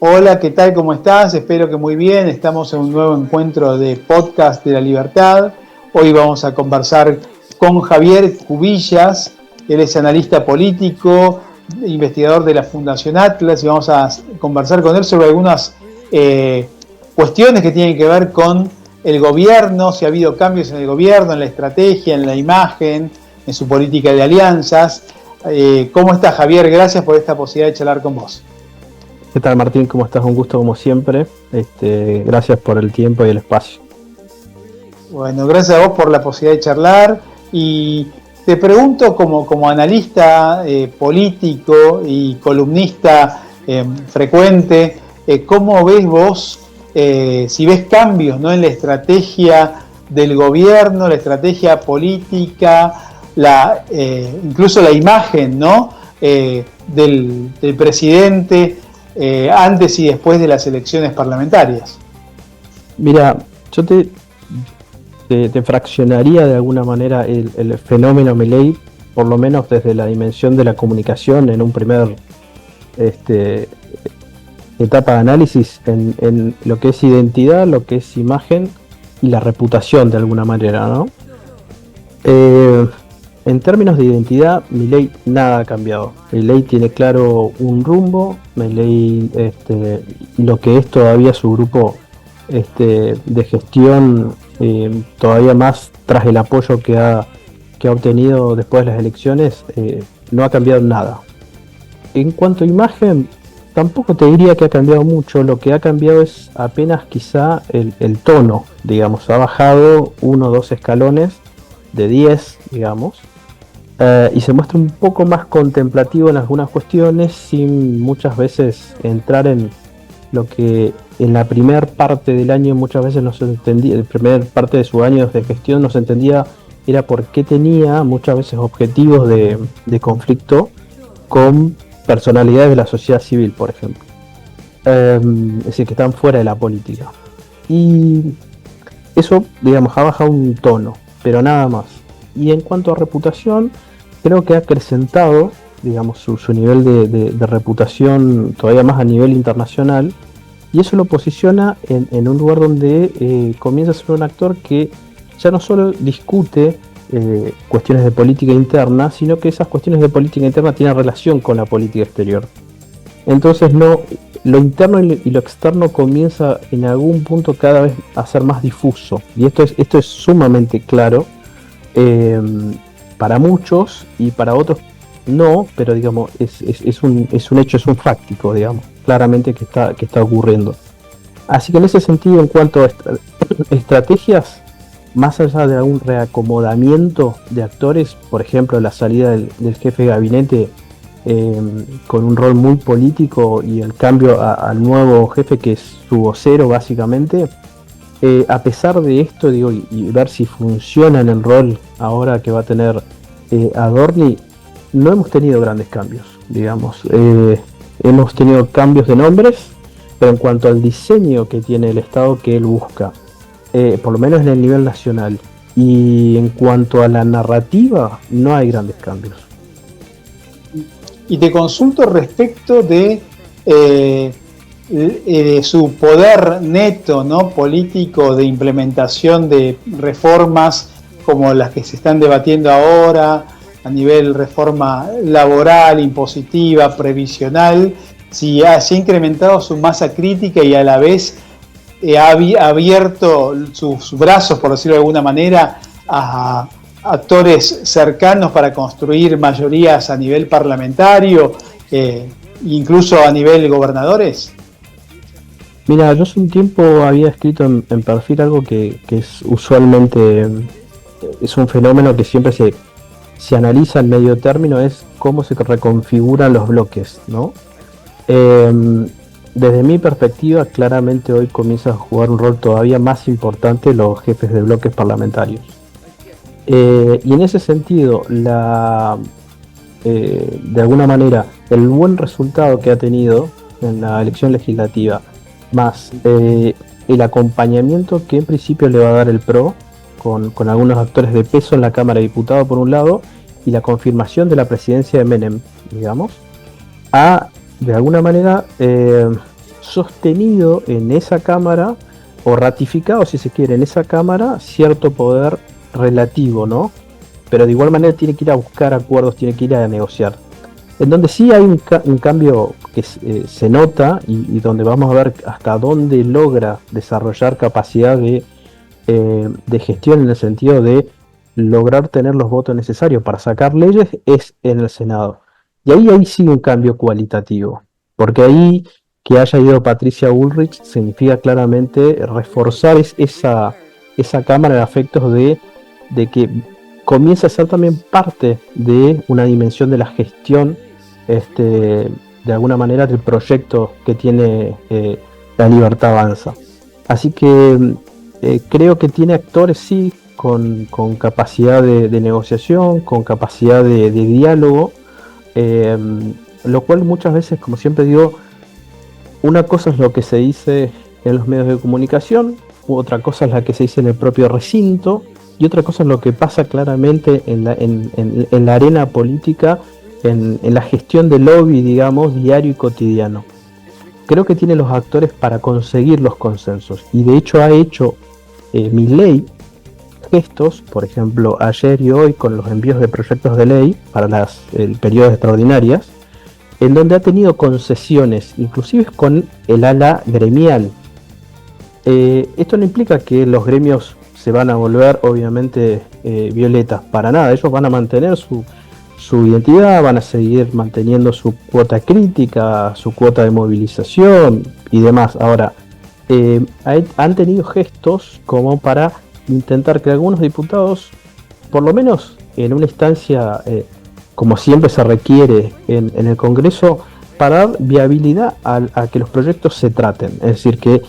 Hola, ¿qué tal? ¿Cómo estás? Espero que muy bien. Estamos en un nuevo encuentro de Podcast de la Libertad. Hoy vamos a conversar con Javier Cubillas. Él es analista político, investigador de la Fundación Atlas, y vamos a conversar con él sobre algunas cuestiones que tienen que ver con el gobierno, si ha habido cambios en el gobierno, en la estrategia, en la imagen, en su política de alianzas. ¿Cómo estás, Javier? Gracias por esta posibilidad de charlar con vos. ¿Qué tal, Martín? ¿Cómo estás? Un gusto como siempre. Gracias por el tiempo y el espacio. Bueno, gracias a vos por la posibilidad de charlar y te pregunto como analista político y columnista frecuente, ¿cómo ves vos, si ves cambios, ¿no?, en la estrategia del gobierno, la estrategia política, incluso la imagen, ¿no?, del presidente antes y después de las elecciones parlamentarias? Mira, yo te fraccionaría de alguna manera el fenómeno Milei, por lo menos desde la dimensión de la comunicación en un primer etapa de análisis en lo que es identidad, lo que es imagen y la reputación de alguna manera, ¿no? En términos de identidad, Milei nada ha cambiado. Milei tiene claro un rumbo. Milei, lo que es todavía su grupo de gestión, todavía más tras el apoyo que ha obtenido después de las elecciones, no ha cambiado nada. En cuanto a imagen, tampoco te diría que ha cambiado mucho. Lo que ha cambiado es apenas quizá el tono, digamos. Ha bajado 1 o 2 escalones de 10, digamos. Y se muestra un poco más contemplativo en algunas cuestiones, sin muchas veces entrar en lo que en la primera parte del año muchas veces no se entendía, la primera parte de su año de gestión no se entendía, era por qué tenía muchas veces objetivos de conflicto con personalidades de la sociedad civil, por ejemplo. Es decir, que están fuera de la política. Y eso, digamos, ha bajado un tono, pero nada más. Y en cuanto a reputación, creo que ha acrecentado, digamos, su nivel de reputación todavía más a nivel internacional, y eso lo posiciona en un lugar donde comienza a ser un actor que ya no solo discute cuestiones de política interna, sino que esas cuestiones de política interna tienen relación con la política exterior. Entonces lo interno y lo externo comienza en algún punto cada vez a ser más difuso, y esto es sumamente claro para muchos, y para otros no, pero digamos es un hecho, es un fáctico, digamos, claramente que está ocurriendo. Así que en ese sentido, en cuanto a estrategias, más allá de algún reacomodamiento de actores, por ejemplo la salida del jefe de gabinete con un rol muy político, y el cambio al nuevo jefe que es su vocero básicamente, a pesar de esto, digo, y ver si funciona en el rol ahora que va a tener Adorni, no hemos tenido grandes cambios, digamos. Hemos tenido cambios de nombres, pero en cuanto al diseño que tiene el Estado que él busca, por lo menos en el nivel nacional, y en cuanto a la narrativa, no hay grandes cambios. Y te consulto respecto de su poder neto, ¿no?, político, de implementación de reformas como las que se están debatiendo ahora a nivel reforma laboral, impositiva, previsional, si ha incrementado su masa crítica y a la vez ha abierto sus brazos, por decirlo de alguna manera, a actores cercanos para construir mayorías a nivel parlamentario, incluso a nivel gobernadores. Mira, yo hace un tiempo había escrito en Perfil algo que es usualmente, es un fenómeno que siempre se analiza en medio término, es cómo se reconfiguran los bloques, ¿no? Desde mi perspectiva, claramente hoy comienza a jugar un rol todavía más importante los jefes de bloques parlamentarios. Y en ese sentido, de alguna manera, el buen resultado que ha tenido en la elección legislativa, más el acompañamiento que en principio le va a dar el PRO, con algunos actores de peso en la Cámara de Diputados por un lado, y la confirmación de la presidencia de Menem, digamos, ha de alguna manera sostenido en esa Cámara, o ratificado, si se quiere, en esa Cámara, cierto poder relativo, ¿no? Pero de igual manera tiene que ir a buscar acuerdos, tiene que ir a negociar. En donde sí hay un cambio que se nota y donde vamos a ver hasta dónde logra desarrollar capacidad de gestión, en el sentido de lograr tener los votos necesarios para sacar leyes, es en el Senado. Y ahí sí un cambio cualitativo, porque ahí que haya ido Patricia Bullrich significa claramente reforzar esa cámara de afectos de que comienza a ser también parte de una dimensión de la gestión, de alguna manera, del proyecto que tiene La Libertad Avanza. Así que creo que tiene actores, sí, con capacidad de negociación, con capacidad de diálogo, lo cual muchas veces, como siempre digo, una cosa es lo que se dice en los medios de comunicación, otra cosa es la que se dice en el propio recinto, y otra cosa es lo que pasa claramente en la arena política, en la gestión del lobby, digamos, diario y cotidiano. Creo que tiene los actores para conseguir los consensos, y de hecho ha hecho Milei gestos, por ejemplo, ayer y hoy, con los envíos de proyectos de ley para el periodo extraordinarias, en donde ha tenido concesiones, inclusive con el ala gremial. Esto no implica que los gremios se van a volver, obviamente, violetas, para nada. Ellos van a mantener su identidad, van a seguir manteniendo su cuota crítica, su cuota de movilización y demás. Ahora, han tenido gestos como para intentar que algunos diputados, por lo menos en una instancia, como siempre se requiere en el Congreso, para dar viabilidad a que los proyectos se traten, es decir, que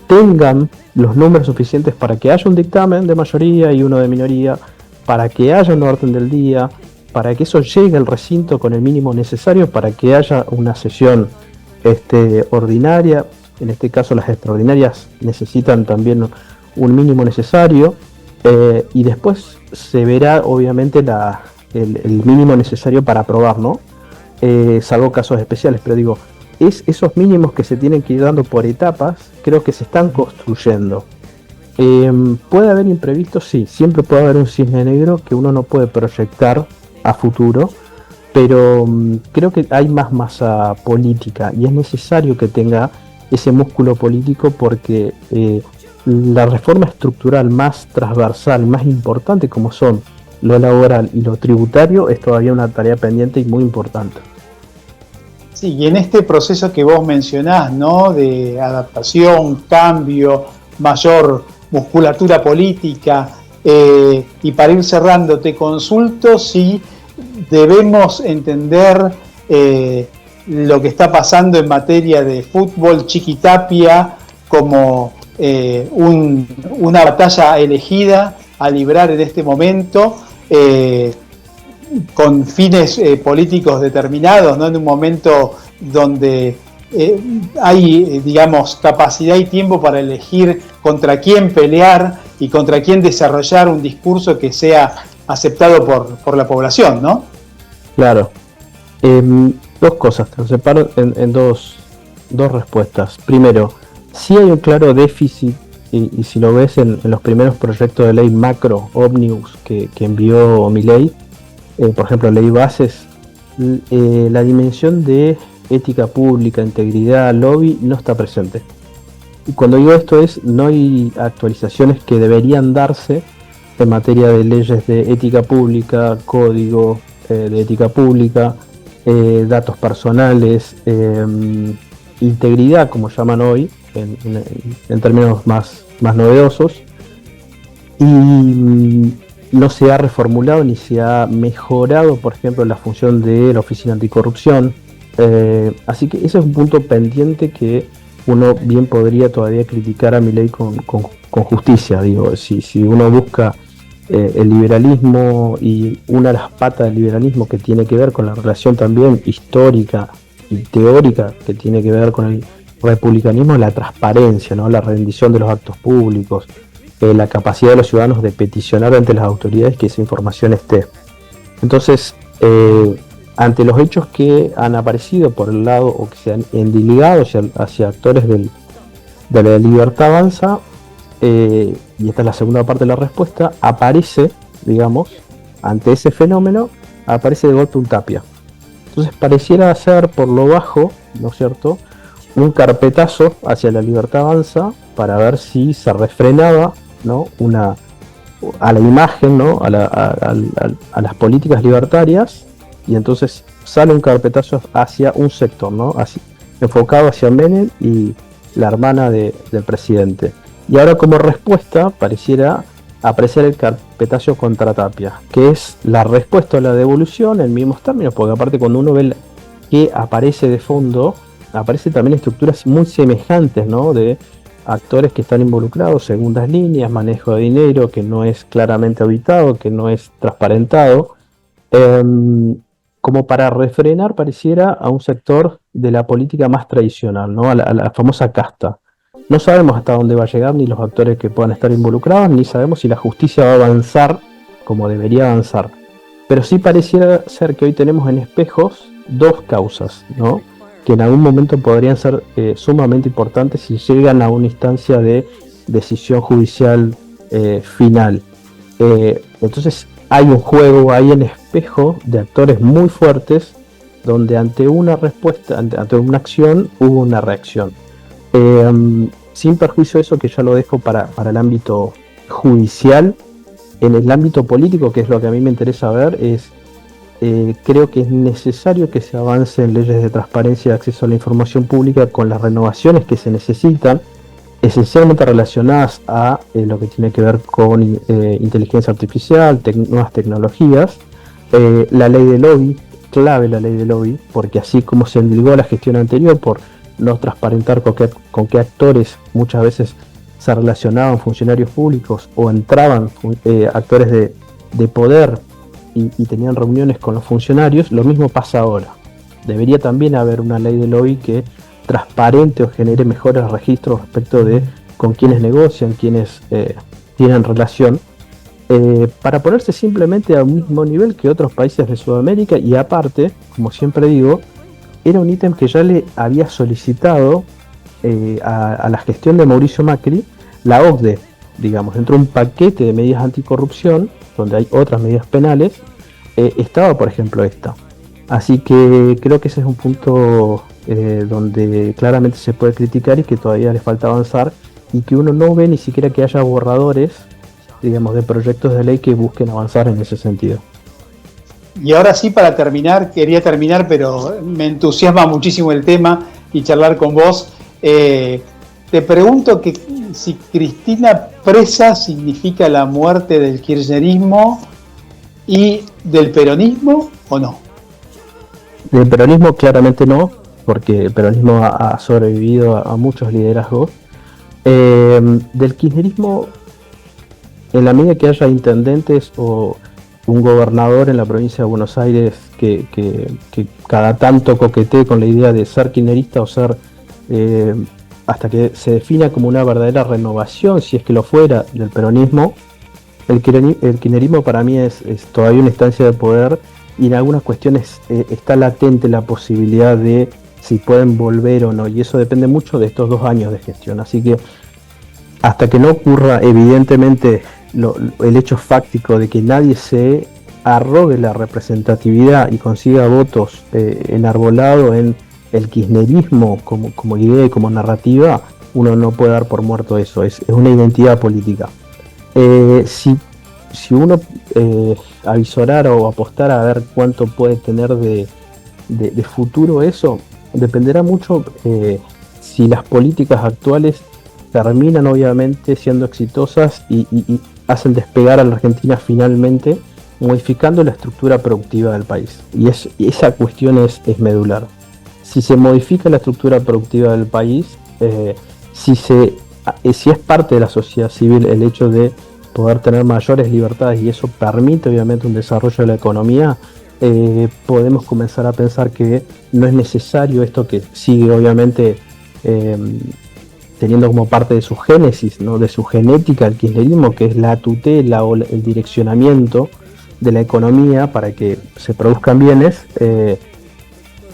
tengan los números suficientes para que haya un dictamen de mayoría y uno de minoría, para que haya un orden del día, para que eso llegue al recinto con el mínimo necesario, para que haya una sesión ordinaria. En este caso las extraordinarias necesitan también un mínimo necesario, y después se verá obviamente el mínimo necesario para aprobar, ¿no? Salvo casos especiales, pero digo, esos mínimos que se tienen que ir dando por etapas, creo que se están construyendo. ¿Puede haber imprevistos? Sí, siempre puede haber un cisne negro que uno no puede proyectar a futuro, pero creo que hay más masa política y es necesario que tenga ese músculo político, porque la reforma estructural más transversal, más importante, como son lo laboral y lo tributario, es todavía una tarea pendiente y muy importante. Sí, y en este proceso que vos mencionás, ¿no?, de adaptación, cambio, mayor musculatura política, y para ir cerrando, te consulto si debemos entender lo que está pasando en materia de fútbol, Chiquitapia, como una batalla elegida a librar en este momento, con fines políticos determinados, ¿no?, en un momento donde hay, digamos, capacidad y tiempo para elegir contra quién pelear y contra quién desarrollar un discurso que sea aceptado por la población, ¿no? Claro. Dos cosas, te separo en dos respuestas. Primero, sí hay un claro déficit, y si lo ves en los primeros proyectos de ley macro, ómnibus, que envió Milei, por ejemplo, ley bases, la dimensión de ética pública, integridad, lobby, no está presente. Y cuando digo esto no hay actualizaciones que deberían darse en materia de leyes de ética pública, código de ética pública, datos personales, integridad, como llaman hoy, en términos más novedosos, y no se ha reformulado ni se ha mejorado, por ejemplo, la función de la Oficina Anticorrupción. Así que ese es un punto pendiente que uno bien podría todavía criticar a Milei con justicia. Digo, si uno busca el liberalismo, y una de las patas del liberalismo que tiene que ver con la relación también histórica y teórica que tiene que ver con el republicanismo, es la transparencia, ¿no?, la rendición de los actos públicos, la capacidad de los ciudadanos de peticionar ante las autoridades que esa información esté. Entonces, ante los hechos que han aparecido por el lado o que se han endiligado hacia actores de la Libertad Avanza, y esta es la segunda parte de la respuesta, aparece, digamos, ante ese fenómeno, aparece de golpe un Tapia. Entonces pareciera ser por lo bajo, ¿no es cierto?, un carpetazo hacia la Libertad Avanza para ver si se refrenaba, ¿no?, a la imagen, ¿no?, a las políticas libertarias, y entonces sale un carpetazo hacia un sector, ¿no?, enfocado hacia Menem y la hermana del presidente. Y ahora como respuesta pareciera aparecer el carpetazo contra Tapia, que es la respuesta a la devolución en mismos términos, porque aparte cuando uno ve que aparece de fondo, aparecen también estructuras muy semejantes, ¿no?, de actores que están involucrados, segundas líneas, manejo de dinero que no es claramente auditado, que no es transparentado, como para refrenar pareciera a un sector de la política más tradicional, ¿no?, a la famosa casta. No sabemos hasta dónde va a llegar ni los actores que puedan estar involucrados, ni sabemos si la justicia va a avanzar como debería avanzar. Pero sí pareciera ser que hoy tenemos en espejos dos causas, ¿no?, que en algún momento podrían ser sumamente importantes si llegan a una instancia de decisión judicial final. Entonces hay un juego ahí en espejo de actores muy fuertes, donde ante una respuesta, ante una acción, hubo una reacción. Sin perjuicio de eso, que ya lo dejo para el ámbito judicial. En el ámbito político, que es lo que a mí me interesa ver, creo que es necesario que se avance en leyes de transparencia y acceso a la información pública con las renovaciones que se necesitan, esencialmente relacionadas a lo que tiene que ver con inteligencia artificial, nuevas tecnologías, la ley de lobby, clave la ley de lobby, porque así como se endilgó la gestión anterior por no transparentar con qué actores muchas veces se relacionaban funcionarios públicos o entraban actores de poder y tenían reuniones con los funcionarios, lo mismo pasa ahora. Debería también haber una ley de lobby que transparente o genere mejores registros respecto de con quienes negocian, quienes tienen relación, para ponerse simplemente al mismo nivel que otros países de Sudamérica. Y aparte, como siempre digo, era un ítem que ya le había solicitado a la gestión de Mauricio Macri la OCDE, digamos, dentro de un paquete de medidas anticorrupción, donde hay otras medidas penales, estaba por ejemplo esta. Así que creo que ese es un punto donde claramente se puede criticar y que todavía le falta avanzar, y que uno no ve ni siquiera que haya borradores, digamos, de proyectos de ley que busquen avanzar en ese sentido. Y ahora sí, para terminar, quería terminar, pero me entusiasma muchísimo el tema y charlar con vos. Te pregunto que si Cristina presa significa la muerte del kirchnerismo y del peronismo, ¿o no? Del peronismo claramente no, porque el peronismo ha sobrevivido a muchos liderazgos. Del kirchnerismo, en la medida que haya intendentes o un gobernador en la provincia de Buenos Aires que cada tanto coquetee con la idea de ser kirchnerista o ser, hasta que se defina como una verdadera renovación, si es que lo fuera, del peronismo, el kirchnerismo para mí es todavía una instancia de poder, y en algunas cuestiones está latente la posibilidad de si pueden volver o no, y eso depende mucho de estos 2 años de gestión. Así que hasta que no ocurra evidentemente el hecho fáctico de que nadie se arrogue la representatividad y consiga votos enarbolado en el kirchnerismo como idea y como narrativa, uno no puede dar por muerto eso. Es una identidad política. Si uno avisorara o apostara a ver cuánto puede tener de futuro eso, dependerá mucho si las políticas actuales terminan obviamente siendo exitosas y hacen despegar a la Argentina finalmente, modificando la estructura productiva del país. Y esa cuestión es medular. Si se modifica la estructura productiva del país, si es parte de la sociedad civil el hecho de poder tener mayores libertades, y eso permite obviamente un desarrollo de la economía, podemos comenzar a pensar que no es necesario esto que sigue obviamente teniendo como parte de su génesis, ¿no?, de su genética, el kirchnerismo, que es la tutela o el direccionamiento de la economía para que se produzcan bienes,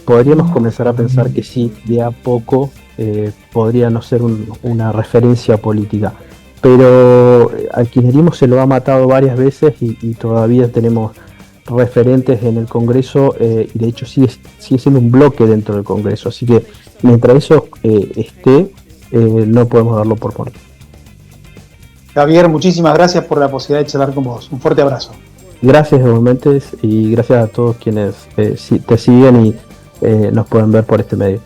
podríamos comenzar a pensar que sí, de a poco podría no ser una referencia política. Pero al kirchnerismo se lo ha matado varias veces y todavía tenemos referentes en el Congreso y de hecho sigue siendo un bloque dentro del Congreso. Así que mientras eso esté, no podemos darlo por muerto. Javier, muchísimas gracias por la posibilidad de charlar con vos. Un fuerte abrazo. Gracias igualmente y gracias a todos quienes te siguen y nos pueden ver por este medio.